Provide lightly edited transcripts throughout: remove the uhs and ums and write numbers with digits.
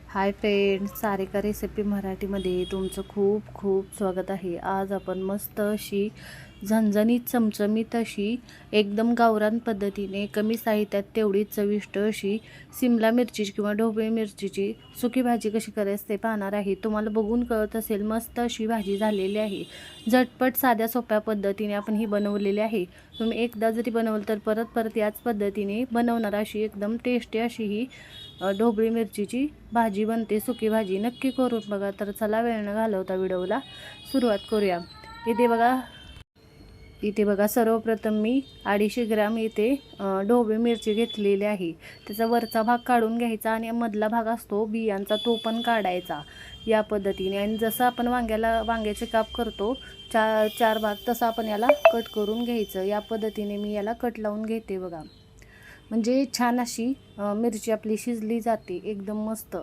Hi friends, Sarika recipe मराठीमध्ये तुमचं खूप खूप स्वागत आहे। आज आपण मस्त अशी झणझणीत चमचमीत अशी एकदम गावरान पद्धतीने कमी साहित्यात तेवढीच चविष्ट अशी सिमला मिरचीची किंवा ढोबळी मिरचीची सुकी भाजी कशी करायची ते पाहणार आहे। तुम्हाला बघून कळत असेल मस्त अशी भाजी झालेली आहे। झटपट साध्या सोप्या पद्धतीने आपण ही बनवलेली आहे। तुम्ही एकदा जरी बनवलं तर परत परत याच पद्धतीने बनवणार अशी एकदम टेस्टी अशी ही ढोबळी मिरचीची भाजी बनते। सुकी भाजी नक्की करून बघा। तर चला वेळ न घालवता व्हिडिओला सुरुवात करूया। इथे बघा सर्वप्रथम मी 250 ग्रॅम इथे ढोबळी मिरची घेतलेली आहे। त्याचा वरचा भाग काढून घ्यायचा आणि मधला भाग असतो बियांचा तो पण काढायचा या पद्धतीने। आणि जसं आपण वांग्याचे काप करतो चार भाग तसं आपण याला कट करून घ्यायचं। या पद्धतीने मी याला कट लावून घेते बघा, म्हणजे छान अशी मिरची आपली शिजली जाते एकदम मस्त।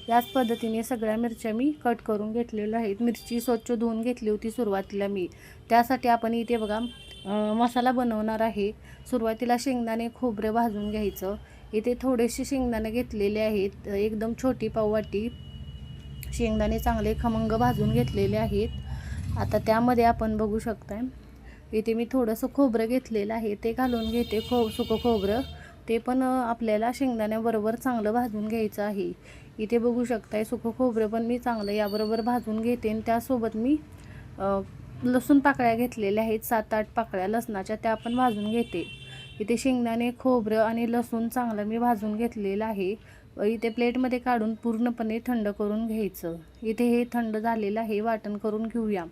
याच पद्धतीने सगळ्या मिरच्या मी कट करून घेतलेल्या आहेत। मिरची स्वच्छ धुवून घेतली होती सुरुवातीला मी। त्यासाठी आपण इथे बघा मसाला बनवणार आहे। सुरुवातीला शेंगदाणे खोबरे भाजून घ्यायचं। इथे थोडेसे शेंगदाणे घेतलेले आहेत, एकदम छोटी पाववाटी शेंगदाणे चांगले खमंग भाजून घेतलेले आहेत। आता त्यामध्ये आपण बघू शकताय इथे मी थोडंसं खोबरं घेतलेलं आहे, ते घालून घेते। सुकं खोबरं ते पण आपल्याला शेंगदाण्याबरोबर चांगलं भाजून घ्यायचं आहे। इथे बघू शकताय सुकं खोबरं पण मी चांगलं याबरोबर भाजून घेते। आणि त्यासोबत मी लसूण पाकळ्या घेतलेल्या आहेत, 7-8 पाकळ्या लसणाच्या, त्या पण भाजून घेते। इथे शेंगदाणे खोबरं आणि लसूण चांगलं मी भाजून घेतलेलं आहे। इथे प्लेटमध्ये काढून पूर्णपणे थंड करून घ्यायचं। इथे हे थंड झालेलं आहे, वाटण करून घेऊया।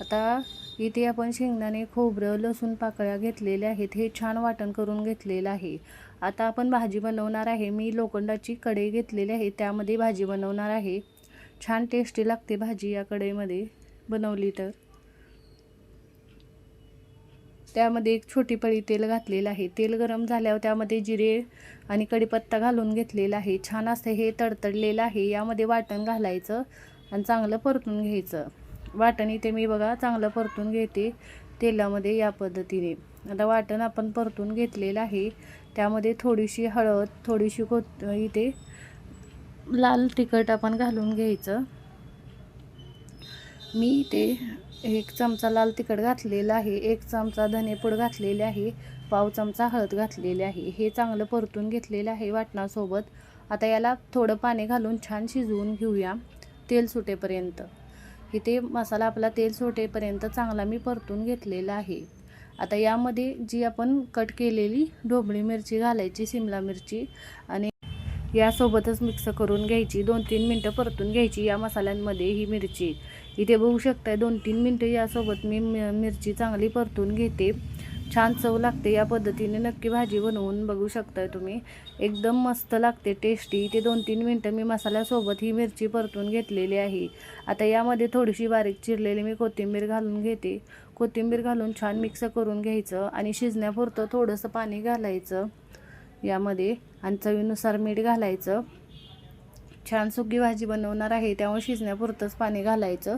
आता इथे आपण शेंगदाणे खोबरं लसूण पाकळ्या घेतलेल्या आहेत, हे छान वाटण करून घेतलेलं आहे। आता आपण भाजी बनवणार आहे। मी लोखंडाची कढई घेतलेली आहे, त्यामध्ये भाजी बनवणार आहे। छान टेस्टी लागते भाजी या कढईमध्ये बनवली तर। त्यामध्ये एक छोटी पळी तेल घातलेलं आहे। तेल गरम झाल्यावर त्यामध्ये जिरे आणि कढीपत्ता घालून घेतलेला आहे। छान असं हे तडतडलेलं आहे। यामध्ये वाटण घालायचं आणि चांगलं परतून घ्यायचं। वाटण इथे मी बघा चांगलं परतून घेते तेलामध्ये या पद्धतीने। आता वाटण आपण परतून घेतलेलं आहे। त्यामध्ये थोडीशी हळद, थोडीशी इथे लाल तिखट आपण घालून घ्यायचं। मी इथे 1 चमचा लाल तिखट घातलेला आहे, 1 चमचा धनेपूड घातलेले आहे, पाव चमचा हळद घातलेले आहे। हे चांगलं परतून घेतलेलं आहे वाटणासोबत। आता याला थोडं पाणी घालून छान शिजवून घेऊया तेल सुटेपर्यंत। इथे मसाला आपला तेल सुटेपर्यंत चांगला मी परतून घेतलेला आहे। आता यामध्ये जी आपण कट केलेली ढोबळी मिरची घालायची, सिमला मिरची, आणि यासोबतच मिक्स करून घ्यायची। 2-3 मिनटं परतून घ्यायची या मसाल्यांमध्ये ही मिरची। इथे बघू शकताय 2-3 मिनटं यासोबत मी मिरची चांगली परतून घेते। छान चव लागते या पद्धतीने नक्की भाजी बनवून बघू शकताय तुम्ही, एकदम मस्त लागते टेस्टी। इथे 2-3 मिनटं मी मसाल्यासोबत ही मिरची परतून घेतलेली आहे। आता यामध्ये थोडीशी बारीक चिरलेली मी कोथिंबीर घालून घेते। कोथिंबीर घालून छान मिक्स करून घ्यायचं आणि शिजण्यापुरतं थोडंसं पाणी घालायचं यामध्ये आणि चवीनुसार मीठ घालायचं। छान सुकी भाजी बनवणार आहे त्यामुळे शिजण्यापुरतंच पाणी घालायचं।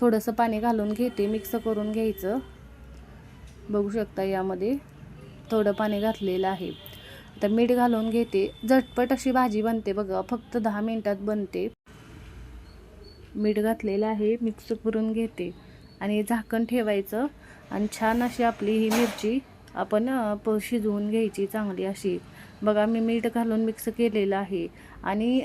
थोडंसं पाणी घालून घेते, मिक्स करून घ्यायचं। बघू शकता यामध्ये थोडं पाणी घातलेलं आहे। आता मीठ घालून घेते। झटपट अशी भाजी बनते बघा, फक्त 10 मिनिटात बनते। मीठ घातलेलं आहे, मिक्स करून घेते आणि झाकण ठेवायचं आणि छान अशी आपली ही मिरची आपण शिजवून घ्यायची चांगली अशी। बघा मी मीठ घालून मिक्स केलेलं आहे आणि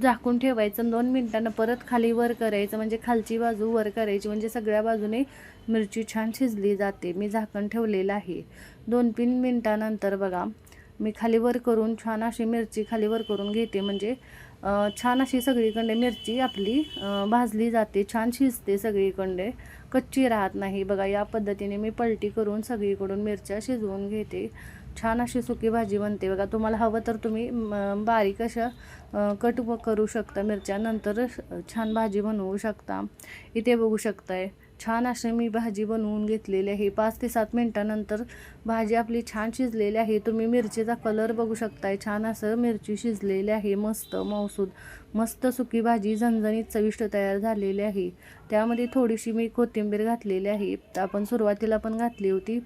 झाकून ठेवायचं। 2 मिनिटांनं परत खाली वर करायचं, म्हणजे खालची बाजू वर करायची, म्हणजे सगळ्या बाजूने मिरची छान शिजली जाते। मी झाकण ठेवलेलं आहे। 2-3 मिनिटानंतर बघा मी खाली वर करून छान अशी मिरची खाली वर करून घेते, म्हणजे छान अशी सगळीकडे मिरची आपली भाजली जाते, छान शिजते सगळीकडे, कच्ची राहत नाही। बघा या पद्धतीने मी पलटी करून सगळीकडून मिरच्या शिजवून घेते। छान अशी सुकी भाजी बनते बघा। तुम्हाला हवं तर तुम्ही बारीक अशा कट करू शकता मिरच्या, नंतर छान भाजी बनवू शकता। इथे बघू शकताय छान अशी मी भाजी बनवून घेतलेली आहे। 5 ते 7 मिनिटानंतर भाजी आपली छान शिजलेली आहे। तुम्ही मिरचीचा कलर बघू शकताय, छान असं मिरची शिजलेली आहे, मस्त मौसूद मस्त सुकी भाजी झणझणीत चविष्ट तयार झालेली आहे। त्यामध्ये थोडीशी मी कोथिंबीर घातलेली आहे, आपण सुरुवातीला पण घातली होती।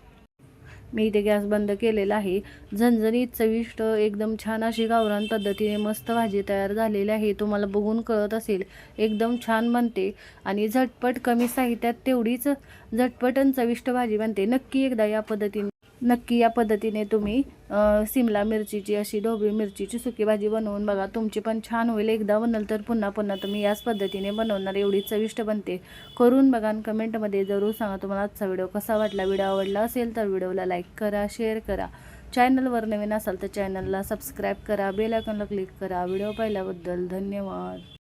मी इथे गॅस बंद केलेला आहे. झणझणीत चविष्ट एकदम छान अशी गावरान पद्धतीने मस्त भाजी तयार झालेली आहे. तुम्हाला बघून कळत असेल एकदम छान बनते आणि झटपट कमी साहित्यात तेवढीच झटपट आणि चविष्ट भाजी बनते. नक्की या पद्धतीने तुम्ही सिमला मिरचीची अशी ढोबळी मिरचीची सुकी भाजी बनवून बघा. तुमची पण छान होईल. एकदा बनल तर पुन्हा पुन्हा तुम्ही याच पद्धतीने बनवणार. एवढी चविष्ट बनते. करून बघा आणि कमेंटमध्ये जरूर सांगा तुम्हाला आजचा व्हिडिओ कसा वाटला. व्हिडिओ आवडला असेल तर व्हिडिओला लाईक करा, शेअर करा. चॅनलवर नवीन असाल तर चॅनलला सबस्क्राईब करा, बेल आयकॉनला क्लिक करा. व्हिडिओ पाहिल्याबद्दल धन्यवाद.